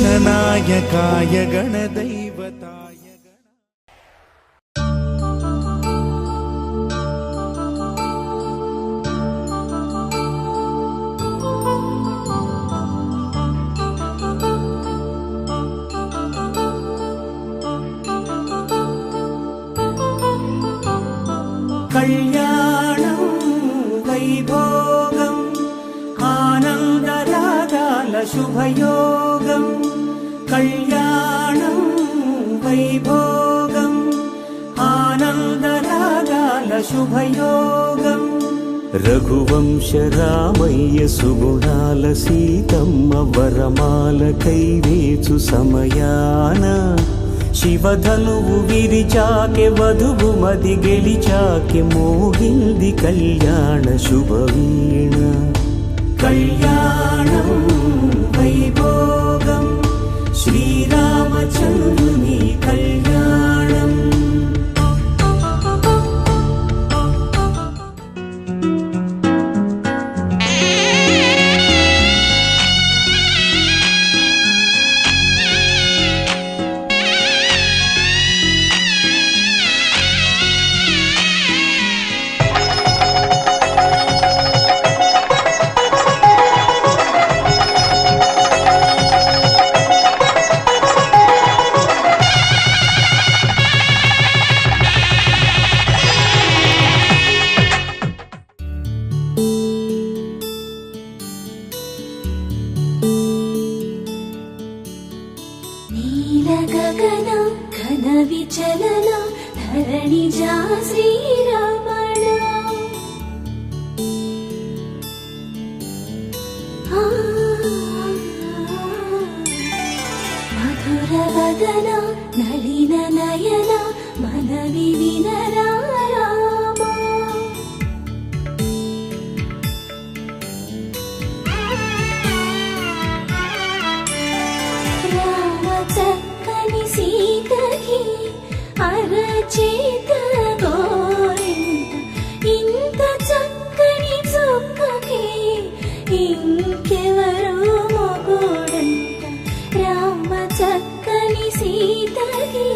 गणनायकाय गणदैवताय कल्याणं वैभोगम् आनन्दरागाल शुभयोगम् कल्याणं वैभोगम् आनन्दरागाल शुभयोगम् रघुवंश रामय्य सुगुणाल सीतम्म वरमाल कैवेचु समयान शिवधनुवु विरिचाके वधुवु मदि गेलिचाके मोहिंदी कल्याण शुभवीण कल्याणं वैभोगम् श्रीरामचन्द्रुनि कल्याणम् गगन घन विचलन धरणिजा श्रीरमण मधुर वदन नलिन नयन मन विविन राम चक्कनि सीतकी अरచేత గోరింట ఇంత చక్కని చుక్కకి ఇంకెవరు మొగుడంట రామ చక్కని సీతకి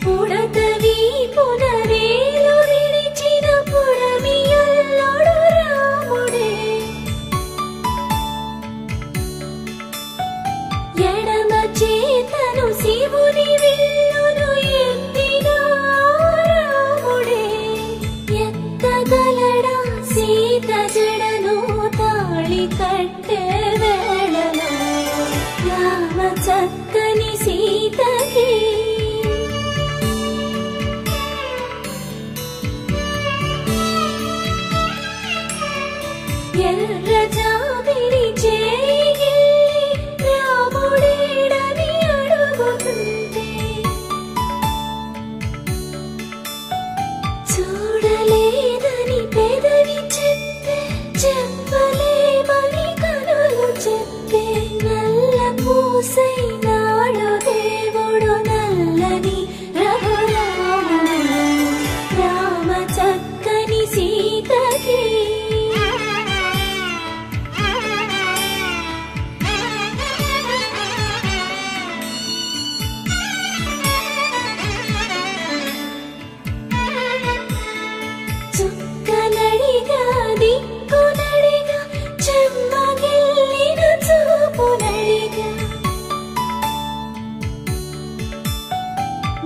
పుడతవి పునరేలు విరిచిన పుడమియల్లోడు రాముడే ఎడమ చేతను శివుని విల్లును ఎత్తిన రాముడే ఎత్తగలడా సీత జడను తాళి కట్టే వేళలో రామ చక్కని సీతకి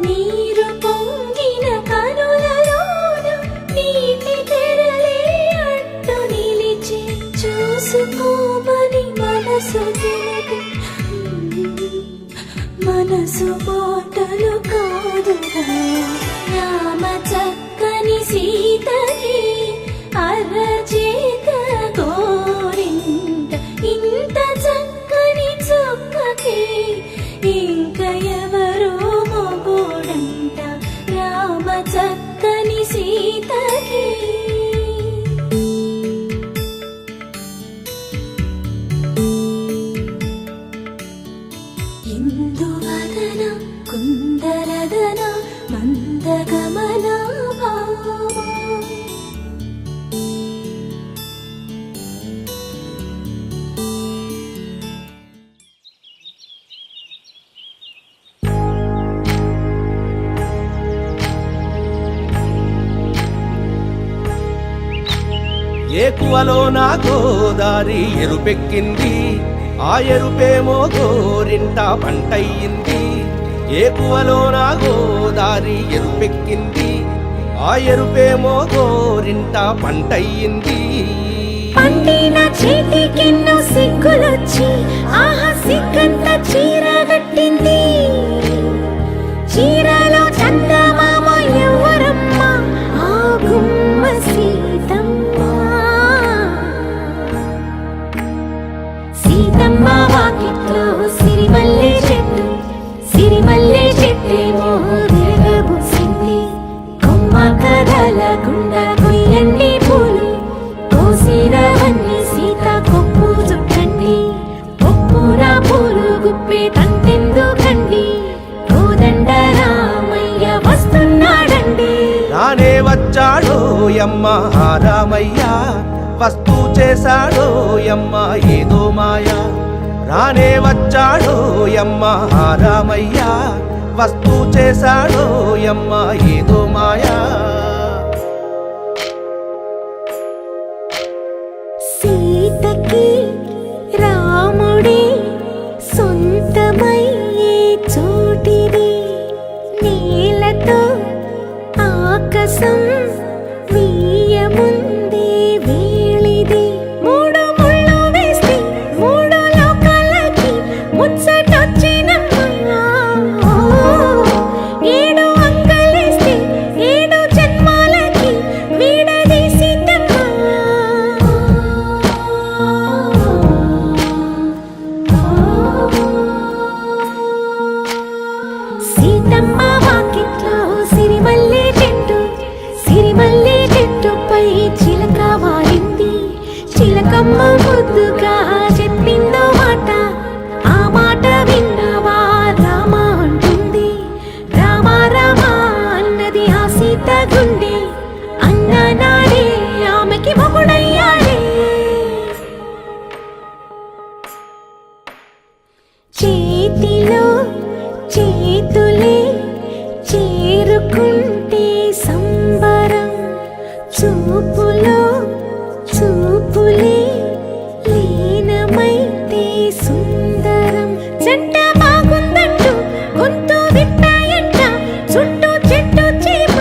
నీరు పొంగిన కనులలోన నీటి తెరలే అట్టు నిలిచి చూసుకోమని మనసు తెలుగు. మనసు మాటలు కాదుగా. రామ చక్కని సీతకి అరచేత గోరింట ఇంత చక్కని చుక్కకి ఇంక ఎవరో మొగుడంట. రామ చక్కని సీతకి ఇందువదన కుందరదన మందగమన భామ. ఏకువలో నా గోదారి ఎరుపెక్కింది, ఆ ఎరుపేమో గోరింట పంటయ్యింది. ఏకువలో నా గోదారి ఎరుపెక్కింది, ఆ ఎరుపేమో గోరింట పంటయ్యింది. పండిన చేతికెన్నో సిగ్గులొచ్చి ఆహా సిగ్గంత చీర కట్టింది. చీరలో చందమామ ఎవరమ్మ? ఆ గుమ్మ సీతమ్మ. సీతమ్మ వాకిట్లో సిరిమల్లె చెట్టు, సిరిమల్లె చెట్టేమో విరగబూసింది. కొమ్మ కదలకుండా కొయ్యండి పూలు, కోసిరవన్నీ సీత కొప్పు చుట్టండి. కొప్పున పూలు గుప్పే తంతెందుకండి, కోదండ రామయ్య వస్తున్నాడండి. రానే వచ్చాడో యమ్మ ఆ రామయ్య, వస్తూ చేశాడో యమ్మ ఏదో మాయా. రానే వచ్చాడో యమ్మ ఆ రామయ్య, వస్తూ చేశాడో యమ్మ ఏదో మాయా. సీతకి రాముడే సొంతమయ్యే చోటిది. నేలతో ఆకాశం వీయముందే వేళిది. మూడు ముళ్ళు వేస్తే మూడు లోకాలకి ముచ్చటొచ్చినమ్మా. ఏడు అంగలేస్తే ఏడు జన్మాలకి వీడదీసిద్దమ్మా. సీతమ్మ వాకిట్లో సిరిమల్లె చెట్టు, సిరిమల్లె చెట్టుపై చిలక వాలింది. చిలకమ్మ ముద్దుగా చెప్పిందో మాట, ఆ మాట విన్నవా రామ అంటుంది. రామ రామ అన్నది ఆ సీత గుండె, అన్ననాడే ఆమెకి మొగుడయ్యాడే. చేతిలో చేతులే చేరుకుంటే సంబరం, చూపులో చూపులే లీనమైతే సుందరం. జంట బాగుందంటూ గొంతు విప్పాయంట చుట్టూ చెట్టు చీమ.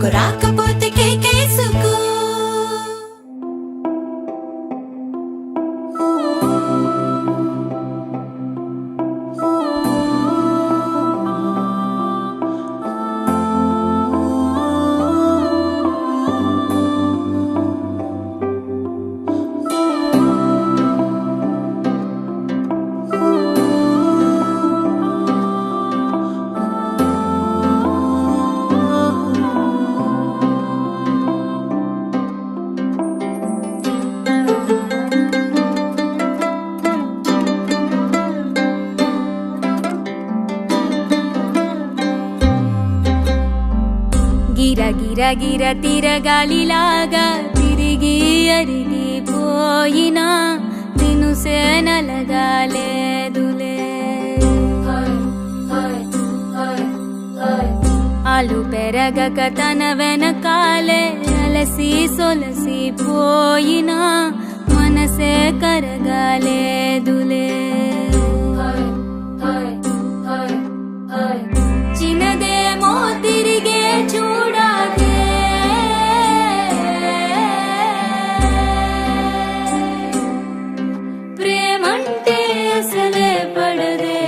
నువ్వు రాకపోతే కేకేసుకో. గిర గిర గిర తిరగాలిలాగా తిరిగి అరిగిపోయినా దినుసే నలగాలేదులే. ఆలు పెరగక తన వెనకాలే అలసి సొలసి పోయినా మనసే కరగాలేదులే. చిన్నదేమో తిరిగే చూడాలే, ప్రేమంటే అసలే పడదే.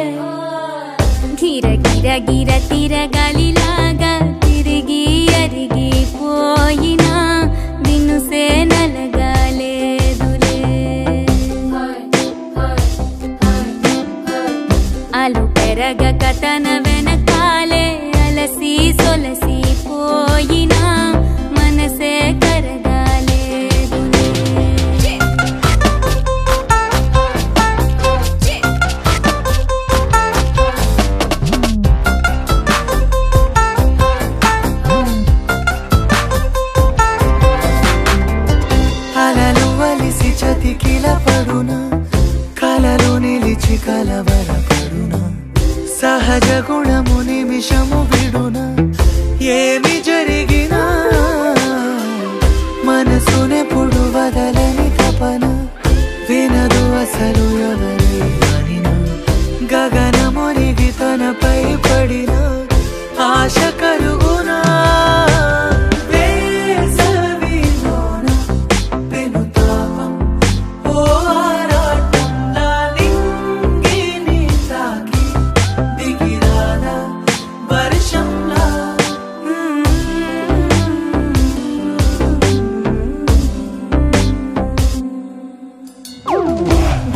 గిర గిర గిర తిరగాలిలాగా తిరిగి అరిగిపోయినా దినుసే నలగాలేదులే. ఆలు పెరగక తన వెనకాలే అలసి సొలసి పోయినా మనసే కరగాలేదులే. అలలు వలిసి చతికిల పడునా, కలలో నిలిచి కలవరపడునా, సహజ గుణము నిమిషము విడునా. ఏమి జరిగినా మనసునెప్పుడు వదలని తపన, వినదు అసలు ఎవరి అనినా. గగనమునిగి తనపై పడిన ఆశ కలుగునా. వేసవిలోన పెనుతాపం ఓ ఆరాటంలా నింగిని తాకి దిగిరాదా వర్షంలా.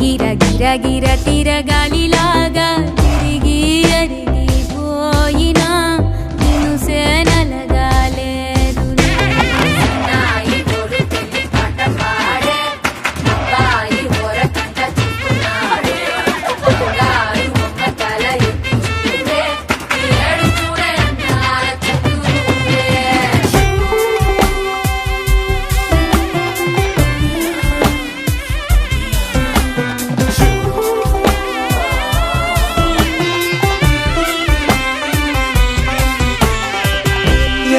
గిర గిర గిర తిరగాలిలాగా తిరిగి అరిగిపోయినా దినుసే నలగాలేదులే.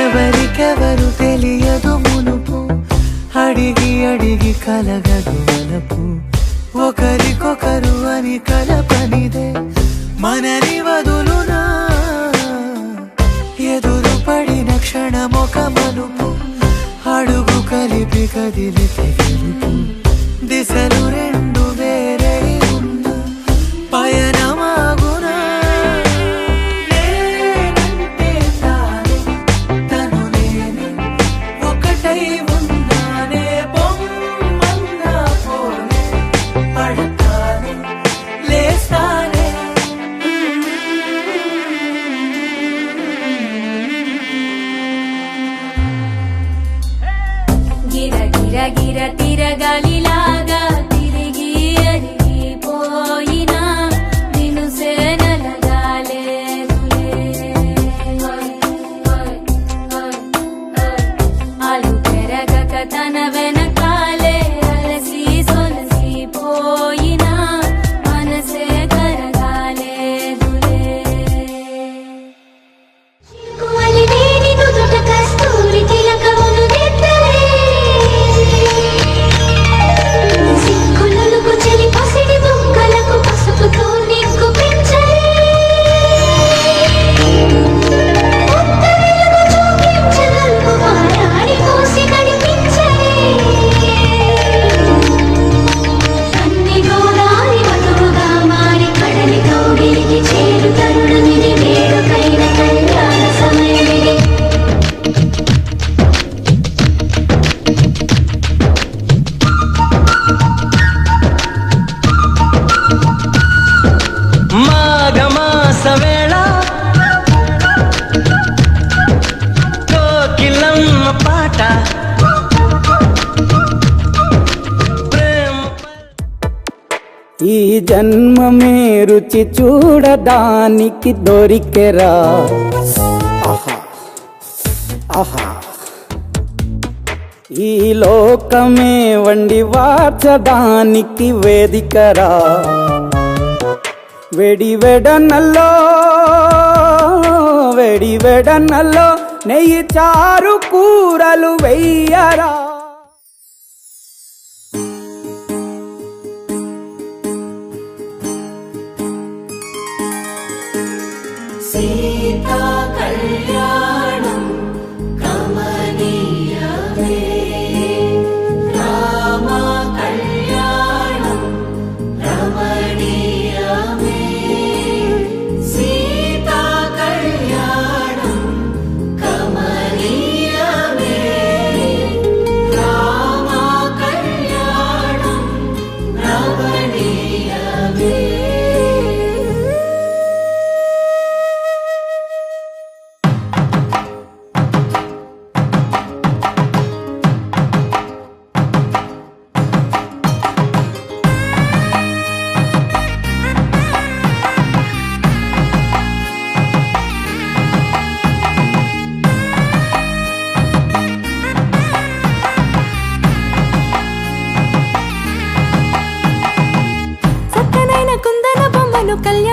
ఎవరికెవరు తెలియదు మునుపు, అడిగి అడిగి కలగదు వలపు. ఒకరికొకరు అని కలపనిదే మనని వదులునా. ఎదురు పడిన క్షణమొక మలుపు, అడుగు కలిపి కదిలితే గెలుపు. దిశలు రెండు వేరే ఉన్న పయనమాగునా. నేనంటే తానే, తను నేనే, ఒకటై ఉన్నానే. బొమ్మన్నా పోనే, పడతానే లేస్తానే. గిర గిర గిర తిరగాలిలాగా తిరిగి అరిగిపోయినా దినుసే నలగాలేదులే. ఆలు పెరగక తన వెనకాలే అలసి సొలసి పోయినా మనసే కరగాలేదులే. కువలివేణి నుదుట కస్తూరి తిలకమును దిద్దలే. మాట ప్రేమ ఈ జన్మమే రుచి చూడడానికి దొరికెరా ఆహా ఆహా ఈ లోకమే వండి వార్చడానికి వేదికరా వెడి వెడనల్లో నెయ్యి చారు కూరలు వెయ్యరా సీతా కళ్యాణం కమనీయమే రామ కళ్యాణం రమణీయమే సీతా కళ్యాణం కమనీయమే రామ కళ్యాణం రమణీయమే చక్కనైన కుందన బొమ్మను కళ్యాణ